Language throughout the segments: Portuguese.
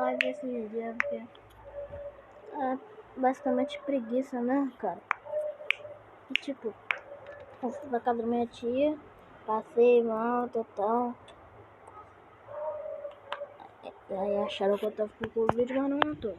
live esse dia, porque é basicamente preguiça, né, cara? E, tipo, eu fui pra casa da minha tia, passei mal, total. E aí acharam que eu tava com Covid, mas não tô.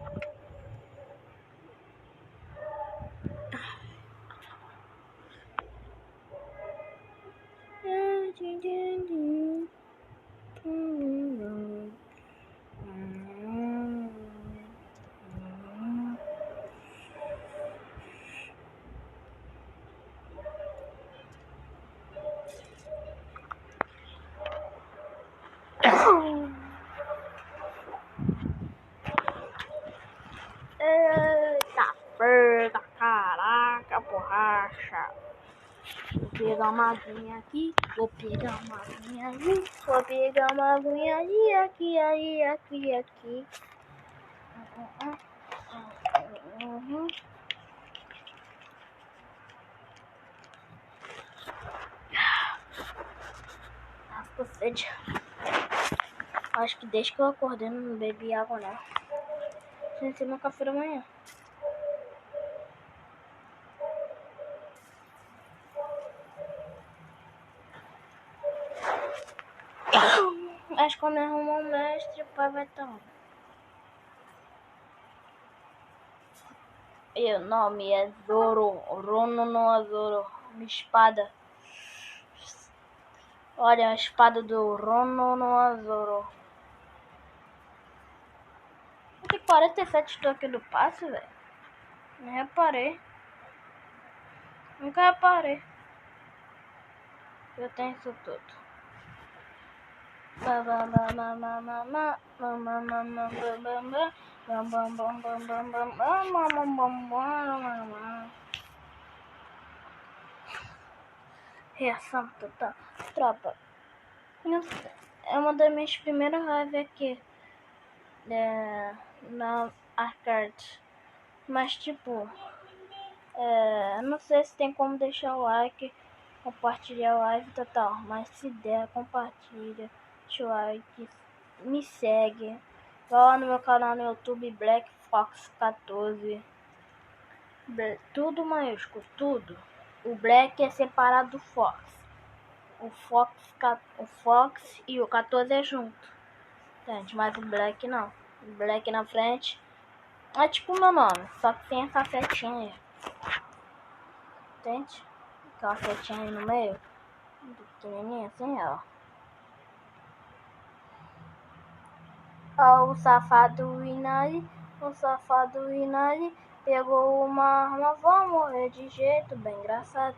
Eita, perda, caraca, borracha. Vou pegar uma aguinha aqui, vou pegar uma aguinha ali, vou pegar uma aguinha ali, aqui, aí, aqui, aqui. Ah, tô com sede. Acho que desde que eu acordei não bebi água não. Sem ser meu café da manhã. Mas quando eu arrumar um mestre, o pai vai estar on. E o nome é Zoro, Rono no Zoro, uma espada. Olha a espada do Rono no Zoro. Tem 47 toques do passe, velho. Não reparei. Nunca reparei. Eu tenho isso tudo. Reação total. Tropa. É uma das minhas primeiras lives aqui. Na arcade. Mas tipo. Não sei se tem como deixar o like. Compartilhar a live total. Mas se der, compartilha. Deixa o like. Me segue. Vai lá no meu canal no YouTube, Black Fox 14. Tudo maiúsculo, tudo. O Black é separado do Fox. O Fox e o 14 é junto. Entende? Mas o Black não. O Black na frente é tipo o meu nome, só que tem essa setinha aí. Entende? Aquela setinha aí no meio. Pequenininha assim, ó. Ó, o safado Inari pegou uma arma, vai morrer de jeito bem engraçado.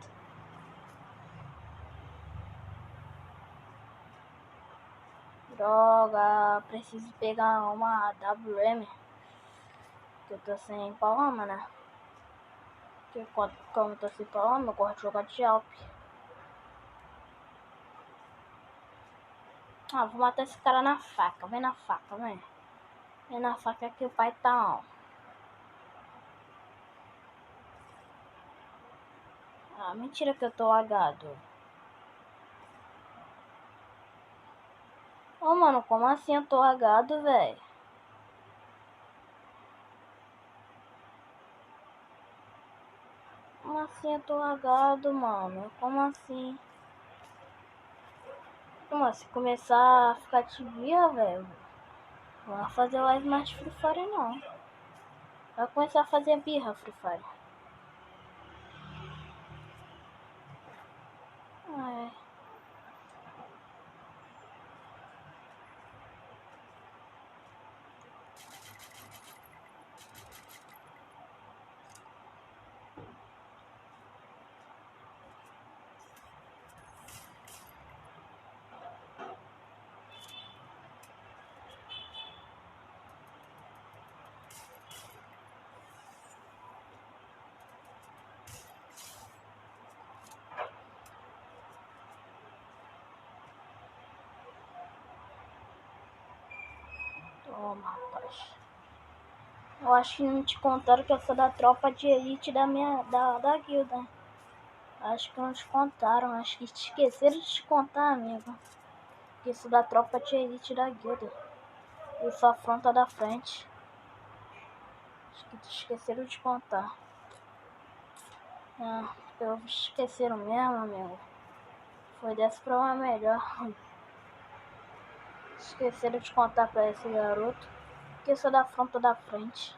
Droga, preciso pegar uma WM, que eu tô sem palma, né? Porque como eu tô sem palma, eu gosto de jogar de Alp. Ah, vou matar esse cara na faca, vem na faca, vem. Vem na faca que o pai tá on. Ah, mentira que eu tô lagado. Ô, mano, como assim eu tô lagado, velho? Como assim eu tô lagado, mano? Como assim? Mano, se começar a ficar de birra, velho, não vai fazer live mais de Free Fire, não. Vai começar a fazer birra, Free Fire. Ah, é. Toma, rapaz. Eu acho que não te contaram que eu sou da tropa de elite da guilda. Acho que não te contaram, acho que te esqueceram de te contar, amigo. Que eu sou da tropa de elite da guilda. E sua afronta da frente. Acho que esqueceram de contar. Ah, eu esqueceram mesmo, amigo. Foi dessa pra uma melhor. Esqueceram de contar pra esse garoto que eu sou da afronta da frente.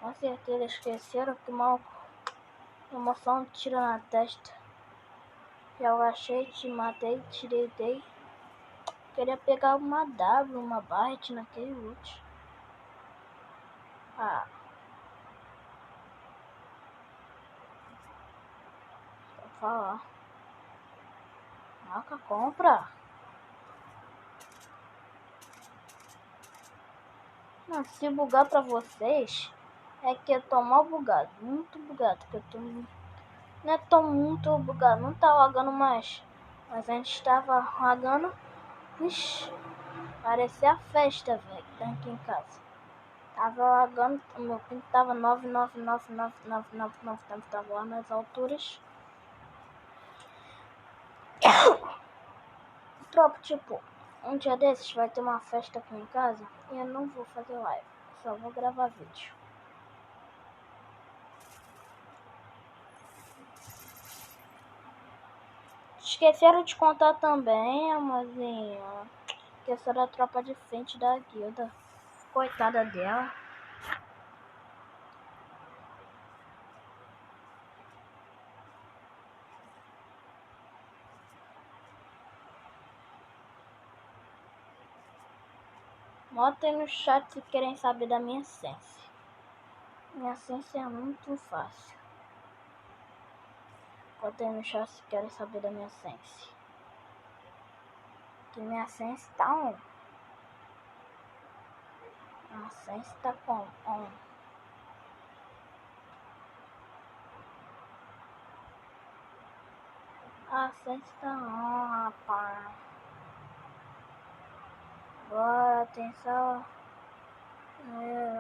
Com certeza esqueceram que mal emoção tira na testa. Já agachei, te matei, te deitei. Queria pegar uma W, uma Barret naquele loot. Ah. Vou falar. Marca, compra. Não, se bugar pra vocês, é que eu tô mal bugado. Muito bugado. Que eu tô... Não é tão muito bugado. Não tá lagando mais. Mas antes tava lagando. Ixi. Parecia a festa, velho. Que tá aqui em casa. Tava lagando. O meu ping tava 9999999. Tava lá nas alturas. Tropa, tipo, um dia desses vai ter uma festa aqui em casa e eu não vou fazer live, só vou gravar vídeo. Esqueceram de contar também, amorzinho, que eu sou da tropa de frente da guilda. Coitada dela. Botem no chat se querem saber da minha essência. Minha essência é muito fácil. Botem no chat se querem saber da minha essência. Que minha essência tá on. Minha essência tá com on. A essência tá on, rapaz. Bora, atenção.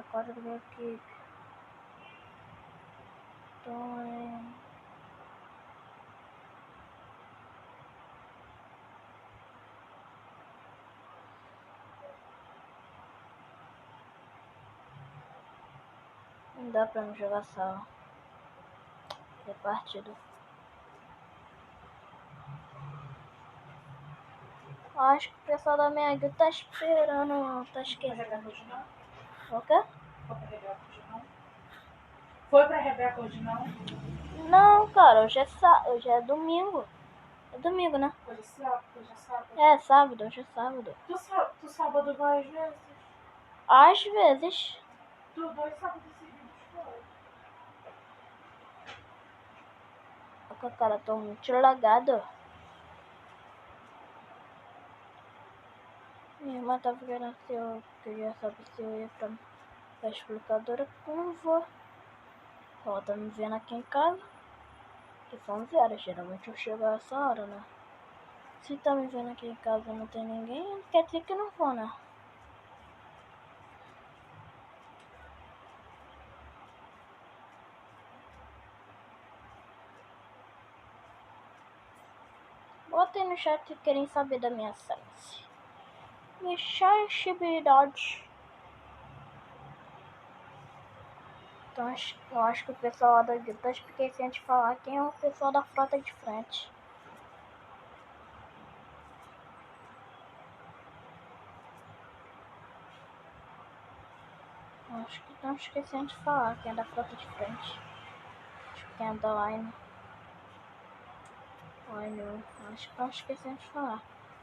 Acorda do aqui. Não dá pra não jogar sala. É partido. Acho que o pessoal da minha guilda tá esperando. Tá esquecendo. O quê? Foi pra Rebeca hoje não? Não, cara, hoje é domingo. É domingo, né? Hoje é sábado. É sábado, hoje é sábado. Tu sábado vai às vezes? Às vezes. Tu 2 sábados seguidos foi. Olha, cara, tô muito lagado. Minha irmã tava querendo se eu queria saber se eu ia pra explicadora. Eu não vou. Ela tá me vendo aqui em casa. Que são 11 horas, geralmente eu chego a essa hora, né? Se tá me vendo aqui em casa e não tem ninguém, quer dizer que eu não vou, né? Botem no chat se querem saber da minha sense. Minha sensibilidade. Então eu acho que o pessoal lá da guilda tá esquecendo de falar quem é o pessoal da frota de frente. Acho que estão esquecendo de falar quem é da frota de frente. Acho que quem é da line. Line, acho que estão esquecendo de falar.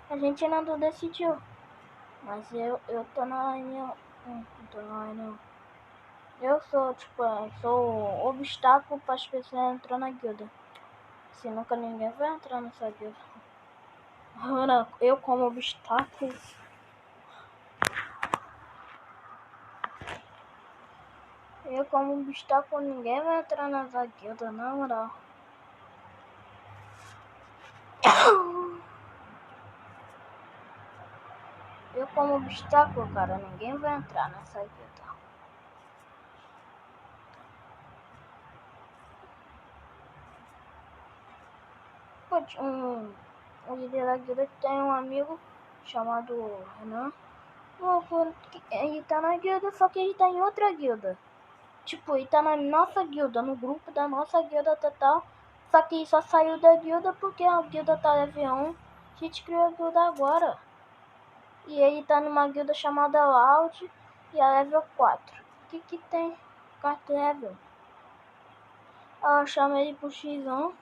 A gente ainda não decidiu. Mas eu tô na line 1. Tô na line 1. Eu sou, tipo, sou obstáculo para as pessoas entrar na guilda. Se nunca ninguém vai entrar nessa guilda. Ana, eu como obstáculo. Eu como obstáculo, ninguém vai entrar nessa guilda, na moral. Eu como obstáculo, cara, ninguém vai entrar nessa guilda. O líder da guilda tem um amigo chamado Renan. Ele tá na guilda, só que ele tá em outra guilda. Tipo, ele tá na nossa guilda, no grupo da nossa guilda total. Só que ele só saiu da guilda porque a guilda tá level 1. A gente criou a guilda agora. E ele tá numa guilda chamada Loud e a level 4. O que tem? 4 level. Eu chamei ele pro X1.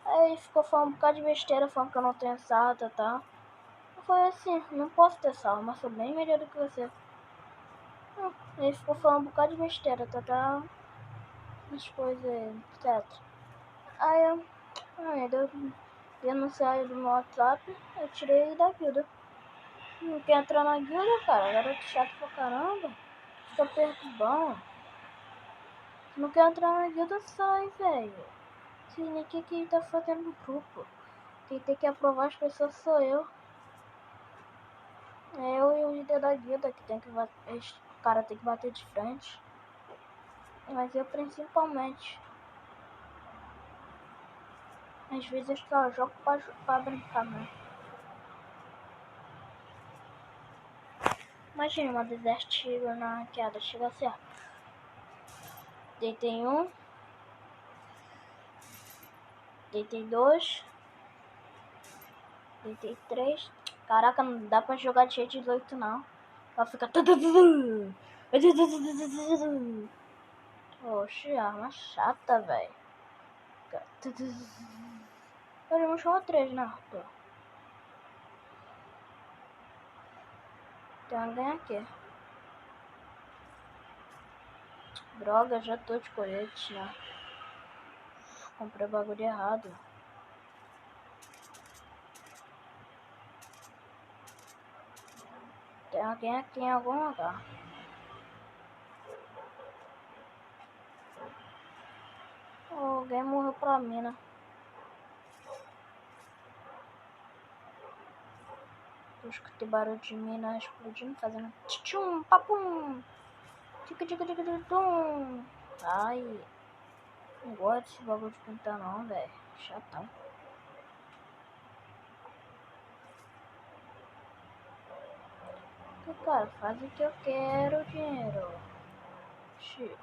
Aí ele ficou falando um bocado de besteira, falando que eu não tenho sal, tá. Eu falei assim, não posso ter sal, mas sou bem melhor do que você. Ele ficou falando um bocado de besteira, tá. As coisas, etc. Aí eu denunciei do meu WhatsApp, eu tirei ele da guilda. Não quer entrar na guilda, cara? Garoto chato pra caramba. Fica perturbando. Não quer entrar na guilda, sai, velho. Se nem que ele tá fazendo no grupo. Quem tem que aprovar as pessoas sou eu. É eu e o líder da guilda que tem que o cara tem que bater de frente. Mas eu principalmente. Às vezes eu só jogo pra brincar, né? Imagina uma Desert Eagle na ranqueada, chega assim, ó. Deitei 1. Deitei 2. Deitei 3. Caraca, não dá pra jogar de jeito 18 não. Ela fica... Oxi, arma chata, velho. Ele não chamou 3, né, Arthur? Tem alguém aqui. Droga, já tô de colete, né? Comprei o bagulho errado. Tem alguém aqui em algum lugar. Alguém morreu pra mim, né? Eu escutei barulho de mina explodindo, fazendo tchum, papum. Tum. Ai, não gosto desse bagulho de pintar não, velho. Chatão. Cara, faz o que eu quero, dinheiro. Xii.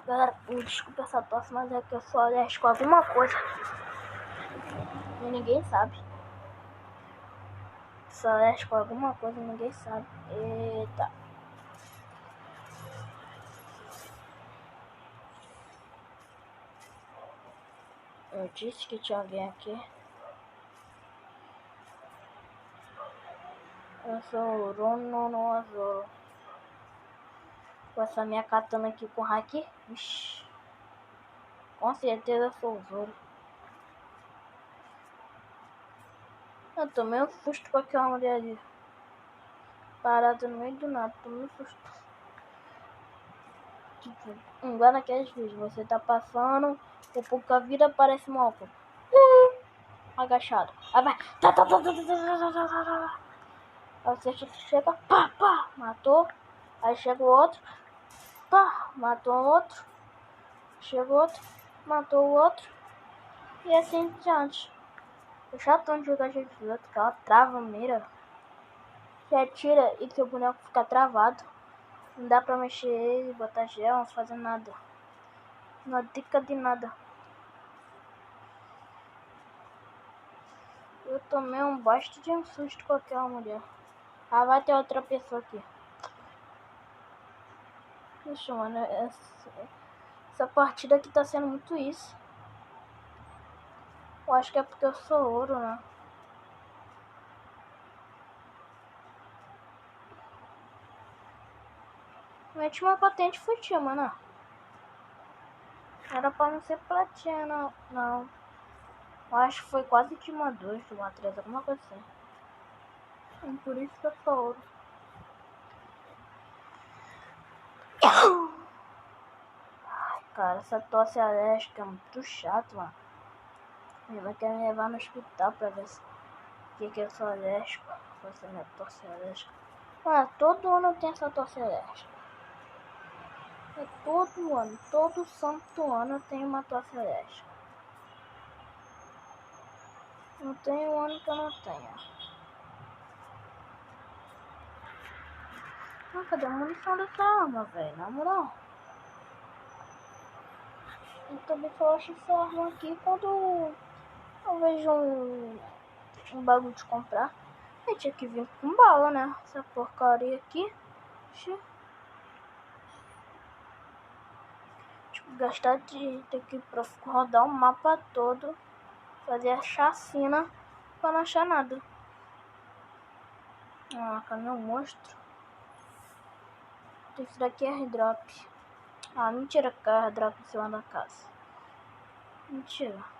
Galera, me desculpa essa tosse, mas é que eu sou alérgico a alguma coisa. E ninguém sabe. Sou alérgico a alguma coisa e ninguém sabe. Eita. Eu disse que tinha alguém aqui. Eu sou o Rono Azul. Com essa minha katana aqui com haki. Ixi. Com certeza eu sou o Zoro. Eu tomei um susto com aquela mulher ali. Parada no meio do nada, tomei um susto. Tipo, igual naqueles vídeos, você tá passando, o pouca vida aparece um álcool. Agachado. Aí vai. Aí você chega, pá, matou. Aí chega o outro, pá, matou o outro. Chega o outro, matou o outro. E assim em diante. O chatão de jogar gente dos outros, que ela trava a mira. Você atira e seu boneco fica travado. Não dá pra mexer ele, botar gel, não fazer nada. Não dica de nada. Eu tomei um bosta de um susto com aquela mulher. Ah, vai ter outra pessoa aqui. Ixi, mano, essa partida aqui tá sendo muito isso. Eu acho que é porque eu sou ouro, né? Minha última patente foi tia, mano. Era pra não ser platina, não. Eu acho que foi quase Ultima 2, Ultima 3, alguma coisa assim. E por isso que eu sou ouro. Ai, cara, essa tosse alérgica é muito chato, mano. Ele vai querer me levar no hospital pra ver se que eu sou alérgico. Essa minha tosse alérgica. Ah, todo ano tem essa tosse alérgica. É todo ano, todo santo ano tem uma tosse alérgica. Não tem um ano que eu não tenha. Ah, cadê a munição dessa arma, velho? Na moral. Eu também só acho essa arma aqui quando eu vejo um bagulho de comprar. Eu tinha que vir com bala, né? Essa porcaria aqui. Tipo, gastar de ter que rodar o mapa todo, fazer a chacina pra não achar nada. Ah, caminhão monstro. Isso daqui é airdrop. Ah, mentira que é airdrop em cima da casa. Mentira.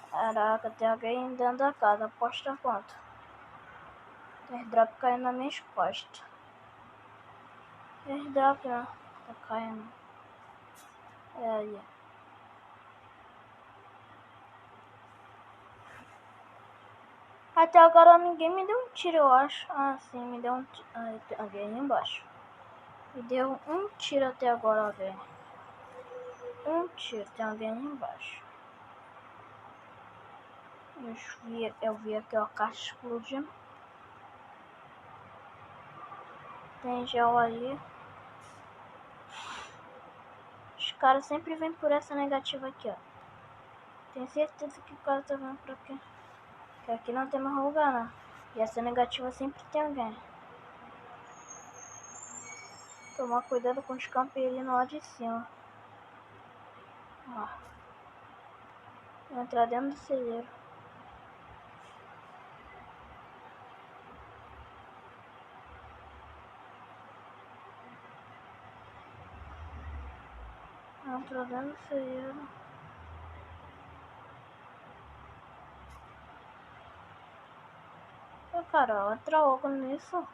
Caraca, tem alguém dentro da casa. Aposta quanto? Tem airdrop caindo nas minhas costas. Airdrop, né? Tá caindo. É aí. Até agora ninguém me deu um tiro, eu acho. Ah, sim, me deu um tiro. Ah, tem alguém aí embaixo. Me deu um tiro até agora, alguém. Um tiro, tem alguém ali embaixo. Eu vi aqui a caixa explodindo. Tem gel ali. Os caras sempre vêm por essa negativa aqui, ó. Tenho certeza que o cara tá vindo por aqui. Porque aqui não tem mais lugar, não. E essa negativa sempre tem alguém. Tomar cuidado com os camperinos lá de cima. Ó. Vou entrar dentro do celeiro. Entrou dentro do celeiro. Ô, cara, entra logo nisso.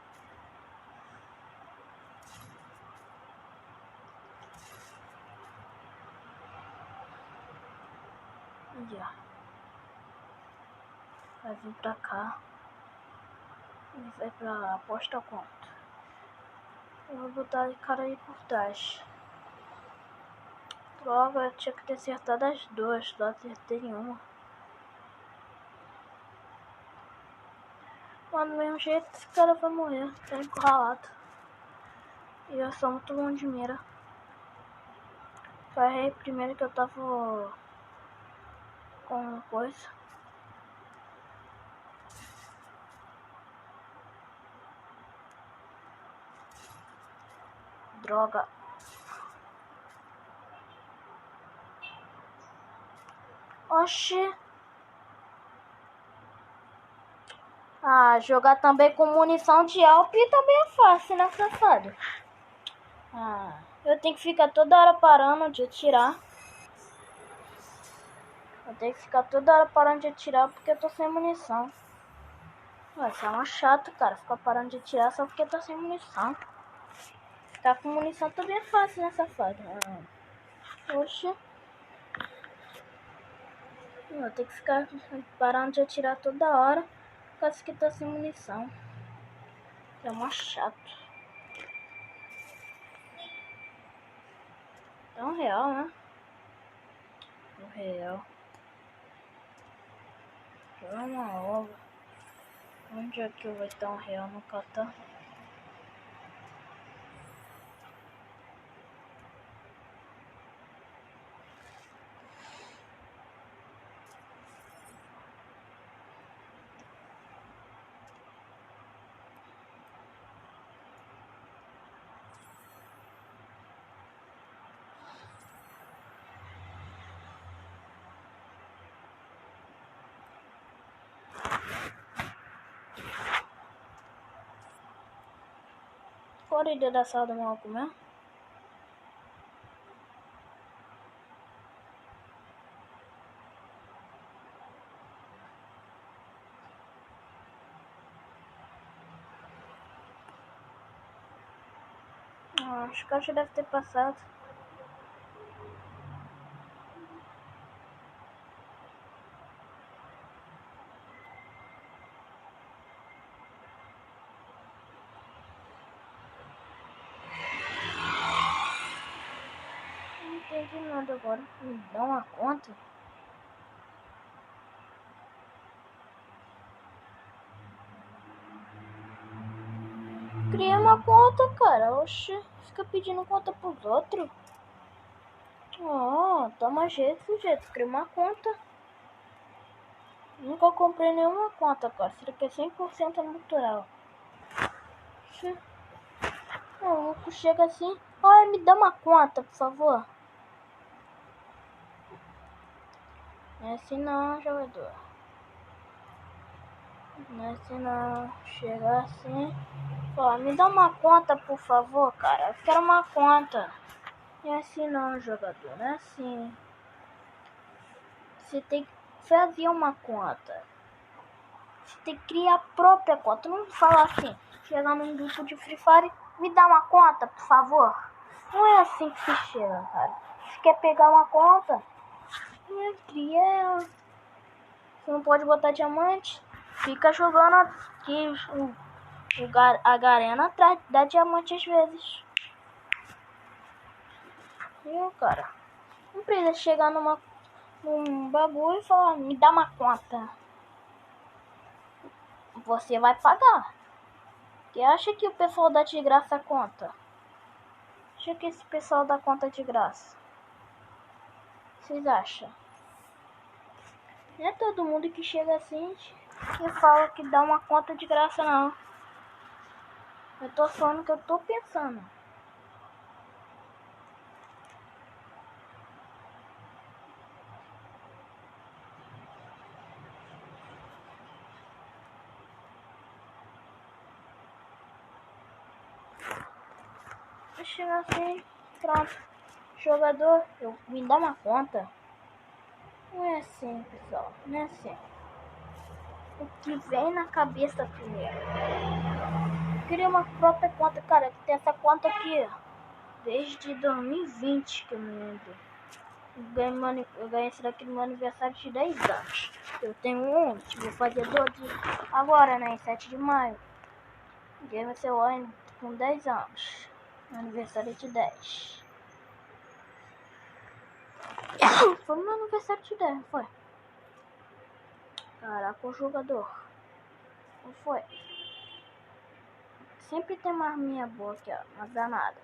Já. Vai vir pra cá. E vai pra aposta quanto? Eu vou botar o cara aí por trás. Droga, eu tinha que ter acertado as duas. Só acertei uma. Mas do mesmo jeito esse cara vai morrer. Tá encurralado. E eu sou muito bom de mira. Só errei primeiro que eu tava com coisa. Droga. Oxi. Ah, jogar também com munição de Alp também é fácil, né, safado? Ah, eu tenho que ficar toda hora parando de atirar. Eu tenho que ficar toda hora parando de atirar porque eu tô sem munição. Ué, isso é uma chata, cara. Ficar parando de atirar só porque eu tô sem munição. Ficar com munição também é fácil, né, safado? Oxi. Eu tenho que ficar parando de atirar toda hora por causa que tá sem munição. É mó chato. Tão real, né? O real. É uma obra. Onde é que vai estar um real no Catar? Qual a ideia da sala do maluco mesmo? Ah, acho que já deve ter passado. de nada agora. Me dá uma conta. Cria uma conta, cara. Oxi, fica pedindo conta pros outros. Toma jeito, sujeito. Cria uma conta. Nunca comprei nenhuma conta, cara. Isso daqui é 100% natural. Oxi. O maluco chega assim. Olha, me dá uma conta, por favor. Não é assim não, jogador. Não é assim não. Chega assim. Fala, me dá uma conta, por favor, cara. Eu quero uma conta. Não é assim não, jogador. Não é assim. Você tem que fazer uma conta. Você tem que criar a própria conta. Não fala assim. Chegar num grupo de Free Fire. Me dá uma conta, por favor. Não é assim que se chega, cara. Você quer pegar uma conta? Cria ela. Você não pode botar diamante. Fica jogando aqui a garena atrás da diamante às vezes. Viu, cara? Não precisa chegar num bagulho e falar, me dá uma conta. Você vai pagar. Você acha que o pessoal dá de graça a conta? Acha que esse pessoal dá conta de graça? Vocês acham? Não é todo mundo que chega assim que fala que dá uma conta de graça, não. Eu tô falando o que eu tô pensando. Eu chego assim, pronto. Jogador, me dá uma conta. Não é assim, pessoal. Não é assim. O que vem na cabeça primeiro. Eu queria uma própria conta, cara. Tem essa conta aqui desde 2020 que eu me lembro. Eu ganhei esse daqui no meu aniversário de 10 anos. Eu tenho 11, vou fazer 12 agora, né? Em 7 de maio. Ganhei meu celular com 10 anos. Meu aniversário de 10. Foi meu aniversário de 10, não foi? Caraca, o jogador. Não foi? Sempre tem uma arminha boa aqui, ó. Uma danada.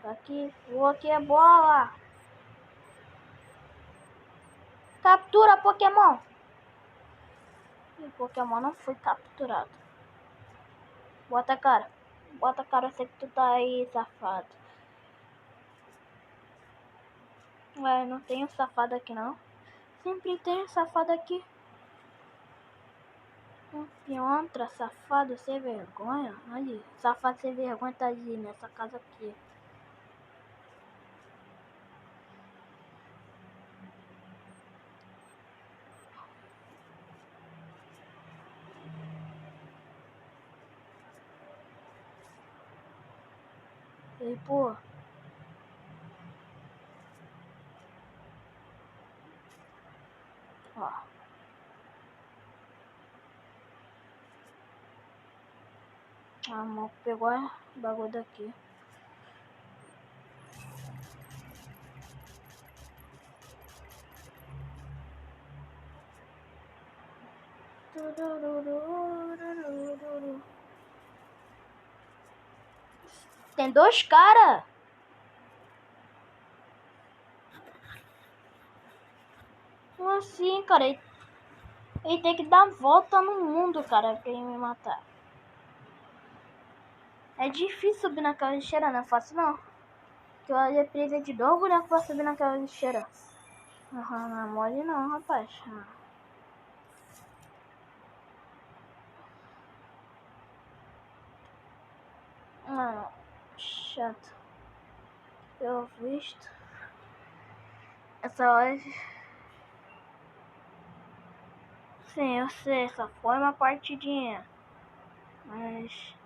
Aqui, vou aqui é bola. Captura Pokémon. E Pokémon não foi capturado. Bota a cara. Bota a cara, eu sei que tu tá aí, safado. Ué, não tem um safado aqui não. Sempre tem um safado aqui. Um pilantra, safado, sem vergonha. Ali, safado sem vergonha tá ali nessa casa aqui. E pô. Ó. A mão pegou o bagulho daqui. Tem dois caras. Como assim, cara? Ele tem que dar volta no mundo, cara, pra ele me matar. É difícil subir naquela lixeira, não é fácil não. Porque eu ia precisar de 2 bonecos pra subir naquela lixeira. Não é mole não, rapaz. Mano, chato. Pelo visto. Essa hora. Sim, eu sei, só foi uma partidinha. Mas.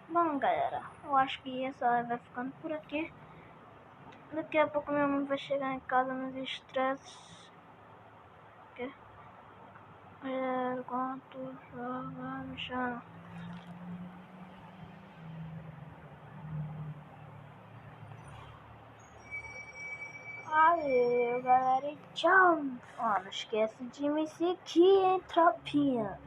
Bom, galera, eu acho que essa live vai ficando por aqui. Daqui a pouco minha mãe vai chegar em casa nos estresses. Quanto joga no chão. Valeu, galera, e tchau. Ó, não esquece de me seguir, hein, tropinha.